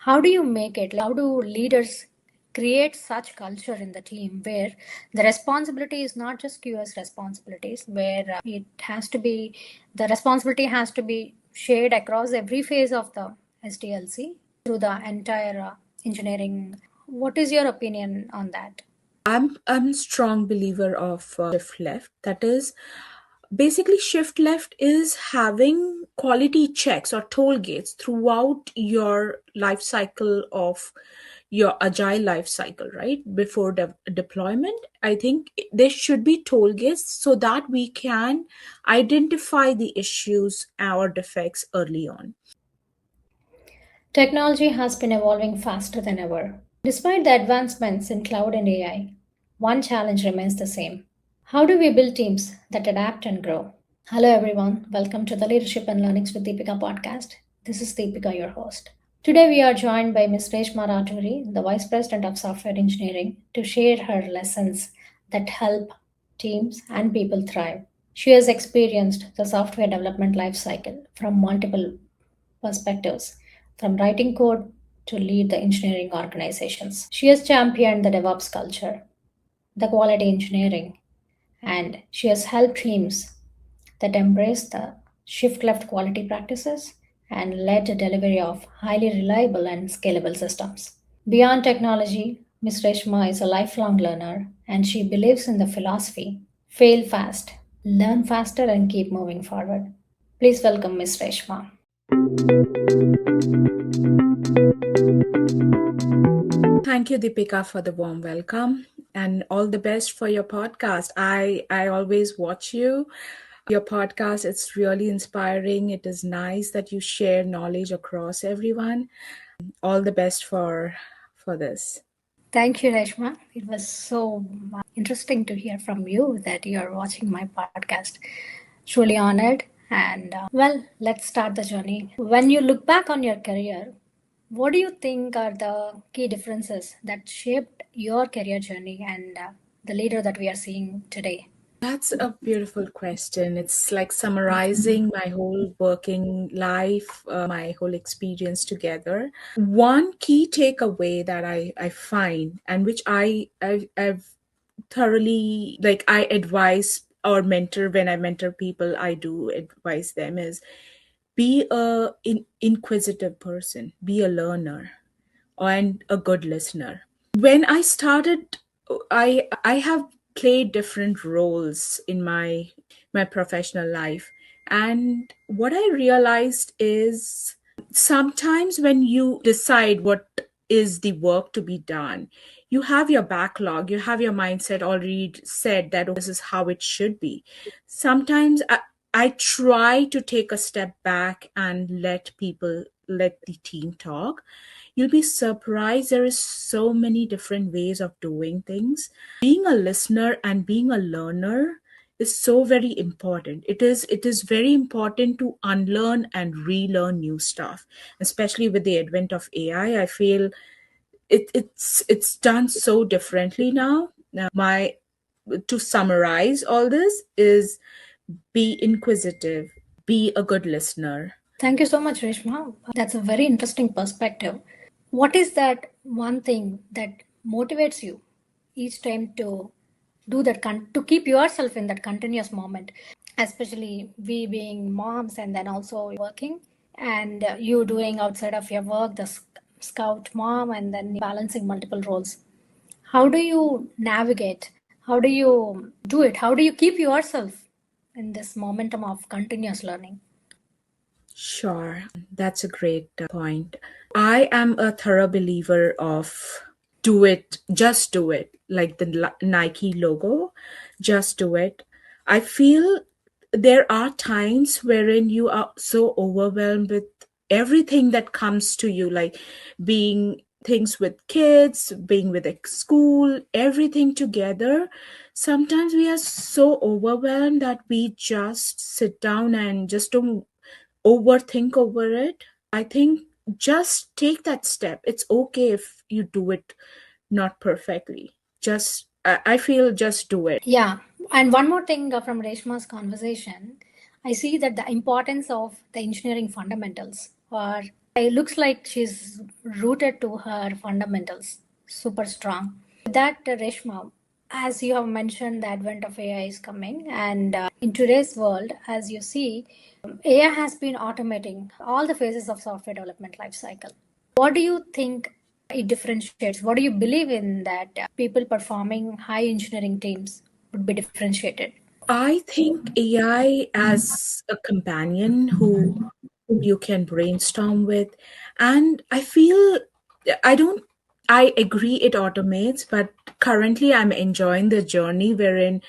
how do you make it? How do leaders create such culture in the team where the responsibility is not just QS responsibilities, where the responsibility has to be shared across every phase of the SDLC through the entire engineering. What is your opinion on that? I'm a strong believer of shift left. That is, basically, shift left is having quality checks or toll gates throughout your life cycle of your agile life cycle, right? Before deployment, I think there should be toll gates so that we can identify the issues or defects early on. Technology has been evolving faster than ever. Despite the advancements in cloud and AI, one challenge remains the same. How do we build teams that adapt and grow? Hello, everyone. Welcome to the Leadership and Learnings with Deepika podcast. This is Deepika, your host. Today, we are joined by Ms. Reshma Raturi, the Vice President of Software Engineering, to share her lessons that help teams and people thrive. She has experienced the software development lifecycle from multiple perspectives, from writing code to lead the engineering organizations. She has championed the DevOps culture, the quality engineering, and she has helped teams that embrace the shift left quality practices and led the delivery of highly reliable and scalable systems. Beyond technology, Ms. Reshma is a lifelong learner and she believes in the philosophy fail fast, learn faster, and keep moving forward. Please welcome Ms. Reshma. Thank you, Deepika, for the warm welcome and all the best for your podcast. I always watch your podcast. It's really inspiring. It is nice that you share knowledge across everyone. All the best for this. Thank you, Reshma. It was so interesting to hear from you that you are watching my podcast. Truly honored. And let's start the journey. When you look back on your career, what do you think are the key differences that shaped your career journey and the leader that we are seeing today? That's a beautiful question. It's like summarizing my whole working life, my whole experience together. One key takeaway that I find, and which I've thoroughly, like, I advise or mentor, when I mentor people, I do advise them, is be a inquisitive person, be a learner, and a good listener. When I started, I have played different roles in my professional life, and what I realized is sometimes when you decide what is the work to be done, you have your backlog, you have your mindset already said that, "Oh, this is how it should be." Sometimes I try to take a step back and let the team talk. You'll be surprised, there is so many different ways of doing things. Being a listener and being a learner is so very important. It is very important to unlearn and relearn new stuff, especially with the advent of AI. I feel it's done so differently now. My To summarize all this is, be inquisitive, be a good listener. Thank you so much, Reshma. That's a very interesting perspective. What is that one thing that motivates you each time to do that, to keep yourself in that continuous moment, especially we being moms and then also working, and you doing outside of your work, the scout mom, and then balancing multiple roles? How do you navigate? How do you do it? How do you keep yourself in this momentum of continuous learning? Sure, that's a great point. I am a thorough believer of do it, just do it, like the Nike logo, just do it. I feel there are times wherein you are so overwhelmed with everything that comes to you, like being things with kids, being with school, everything together. Sometimes we are so overwhelmed that we just sit down and just don't overthink over it. I think just take that step. It's okay if you do it not perfectly. I feel just do it. Yeah. And one more thing from Reshma's conversation, I see that the importance of the engineering fundamentals or It looks like she's rooted to her fundamentals, super strong. That Reshma, as you have mentioned, the advent of AI is coming, and in today's world, as you see, AI has been automating all the phases of software development lifecycle. What do you think it differentiates? What do you believe in that people performing high engineering teams would be differentiated? I think AI as a companion who you can brainstorm with. And I feel I don't I agree it automates, but currently I'm enjoying the journey wherein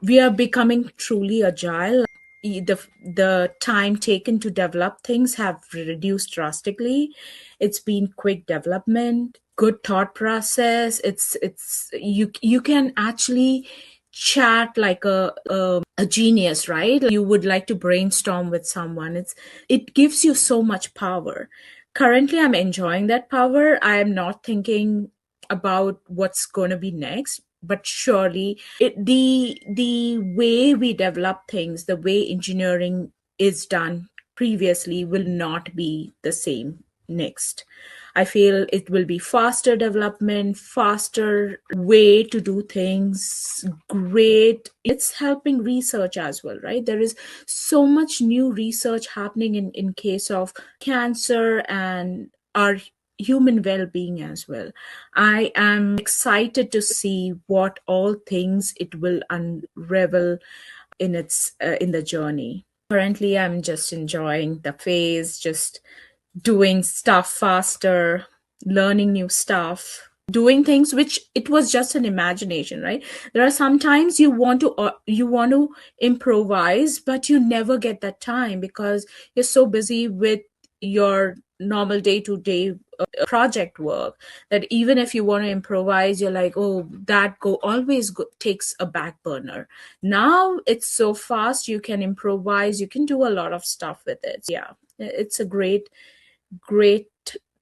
we are becoming truly agile. The time taken to develop things have reduced drastically. It's been quick development, good thought process. It's you can actually chat like a genius, right? You would like to brainstorm with someone. It gives you so much power. Currently I'm enjoying that power. I am not thinking about what's going to be next, but surely the way we develop things, the way engineering is done previously will not be the same next. I feel it will be faster development, faster way to do things, great. It's helping research as well, right? There is so much new research happening in case of cancer and our human well-being as well. I am excited to see what all things it will unravel in the journey. Currently I'm just enjoying the phase, just doing stuff faster, learning new stuff, doing things which it was just an imagination, right? There are sometimes you want to improvise, but you never get that time because you're so busy with your normal day to day project work that even if you want to improvise, you're like, oh, that takes a back burner. Now it's so fast, you can improvise, you can do a lot of stuff with it. Yeah, it's a great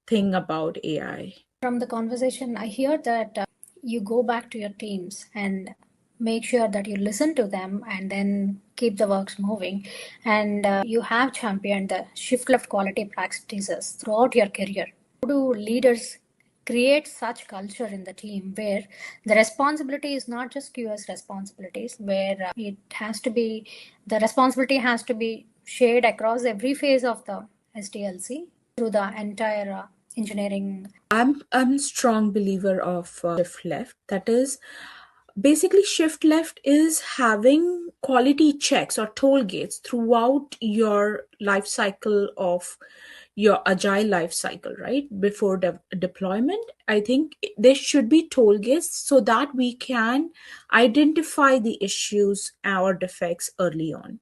thing about AI. From the conversation, I hear that you go back to your teams and make sure that you listen to them and then keep the works moving. And you have championed the shift left quality practices throughout your career. How do leaders create such culture in the team where the responsibility is not just QS responsibilities, where the responsibility has to be shared across every phase of the SDLC through the entire engineering. I'm a strong believer of shift left. That is basically shift left is having quality checks or toll gates throughout your life cycle of your agile life cycle, right? Before deployment, I think there should be toll gates so that we can identify the issues or defects early on.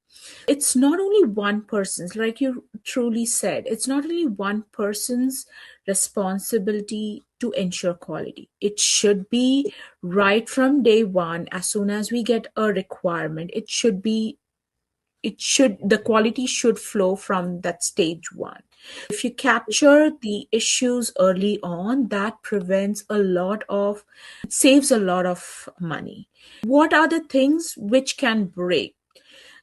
It's not only one person's, like you truly said, it's not only one person's responsibility to ensure quality. It should be right from day one. As soon as we get a requirement, the quality should flow from that stage one. If you capture the issues early on, that saves a lot of money. What are the things which can break?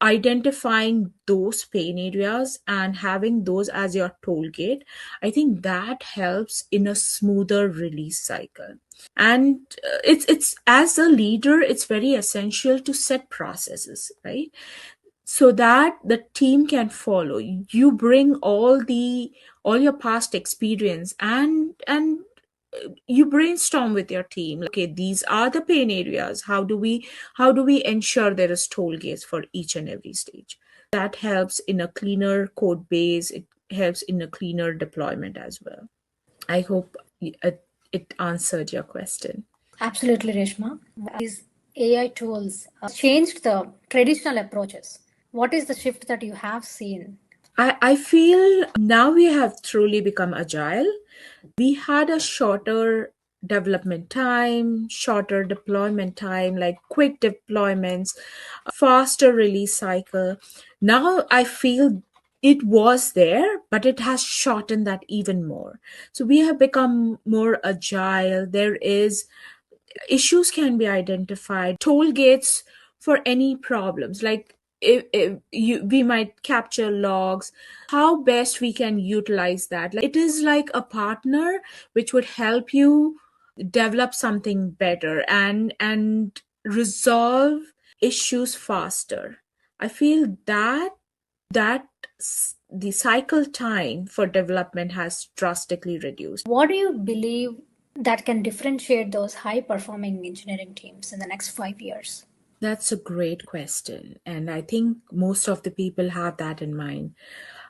Identifying those pain areas and having those as your toll gate, I think that helps in a smoother release cycle. And it's as a leader, it's very essential to set processes, right? So that the team can follow. You bring all your past experience and you brainstorm with your team. Okay, these are the pain areas. How do we ensure there is toll gates for each and every stage? That helps in a cleaner code base. It helps in a cleaner deployment as well. I hope it answered your question. Absolutely, Reshma. These AI tools changed the traditional approaches. What is the shift that you have seen? I feel now we have truly become agile. We had a shorter development time, shorter deployment time, like quick deployments, faster release cycle. Now I feel it was there, but it has shortened that even more. So we have become more agile. There is issues can be identified, toll gates for any problems. Like we might capture logs, how best we can utilize that. Like, it is like a partner which would help you develop something better and resolve issues faster. I feel that the cycle time for development has drastically reduced. What do you believe that can differentiate those high performing engineering teams in the next 5 years? That's a great question. And I think most of the people have that in mind.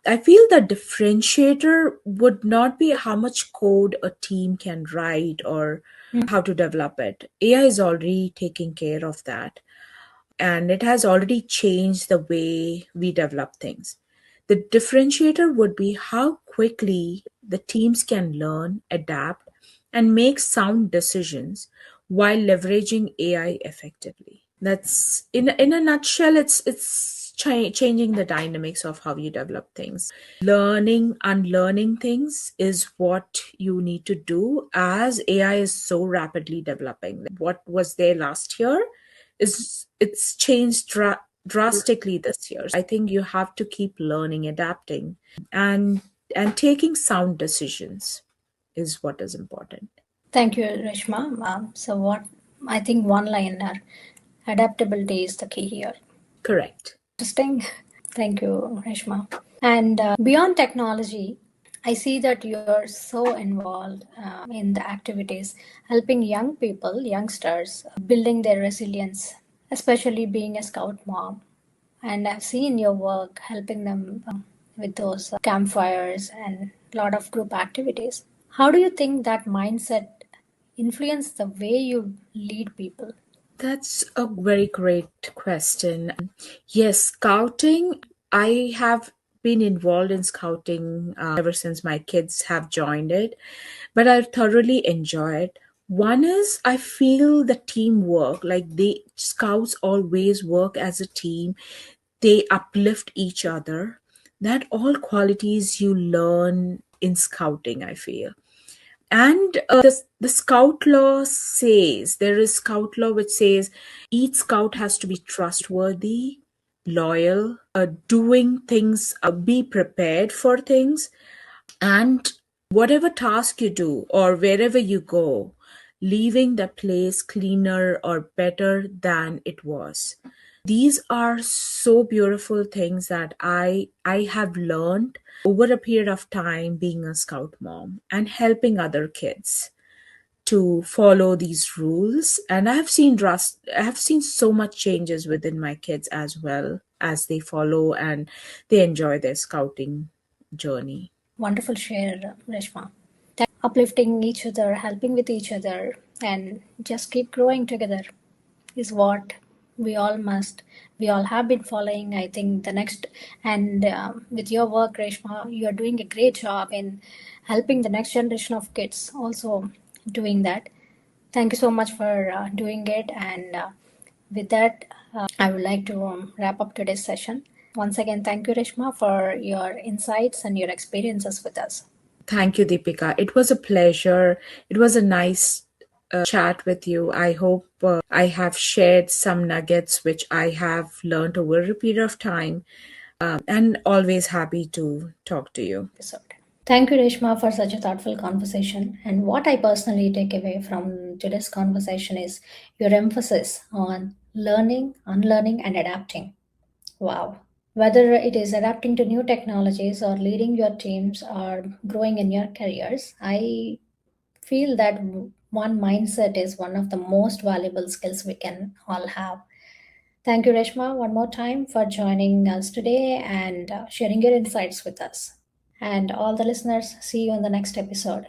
I feel the differentiator would not be how much code a team can write or how to develop it. AI is already taking care of that. And it has already changed the way we develop things. The differentiator would be how quickly the teams can learn, adapt, and make sound decisions while leveraging AI effectively. That's in a nutshell. It's changing the dynamics of how you develop things. Learning, unlearning things is what you need to do as AI is so rapidly developing. What was there last year is it's changed drastically this year. I think you have to keep learning, adapting, and and taking sound decisions is what is important. Thank you, Reshma. So, what I think one liner adaptability is the key here. Correct. Interesting. Thank you, Reshma. And beyond technology, I see that you're so involved in the activities, helping young people, youngsters, building their resilience, especially being a scout mom. And I've seen your work helping them with those campfires and a lot of group activities. How do you think that mindset influence the way you lead people? That's a very great question. Yes, scouting. I have been involved in scouting ever since my kids have joined it, but I thoroughly enjoy it. One is I feel the teamwork, like the scouts always work as a team, they uplift each other. That all qualities you learn in scouting, I feel. And the scout law says, there is scout law which says each scout has to be trustworthy, loyal, doing things, be prepared for things, and whatever task you do or wherever you go, leaving the place cleaner or better than it was. These are so beautiful things that I have learned over a period of time being a scout mom and helping other kids to follow these rules. And I have seen so much changes within my kids as well as they follow and they enjoy their scouting journey. Wonderful share, Reshma. Uplifting each other, helping with each other, and just keep growing together is what we all have been following. I think the next, and with your work, Reshma, you are doing a great job in helping the next generation of kids also doing that. Thank you so much for doing it. And with that, I would like to wrap up today's session. Once again, thank you, Reshma, for your insights and your experiences with us. Thank you, Deepika. It was a pleasure. It was a nice chat with you. I hope I have shared some nuggets which I have learned over a period of time, and always happy to talk to you. Episode. Thank you, Reshma, for such a thoughtful conversation. And what I personally take away from today's conversation is your emphasis on learning, unlearning, and adapting. Wow. Whether it is adapting to new technologies or leading your teams or growing in your careers, I feel that one mindset is one of the most valuable skills we can all have. Thank you, Reshma, one more time for joining us today and sharing your insights with us. And all the listeners, see you in the next episode.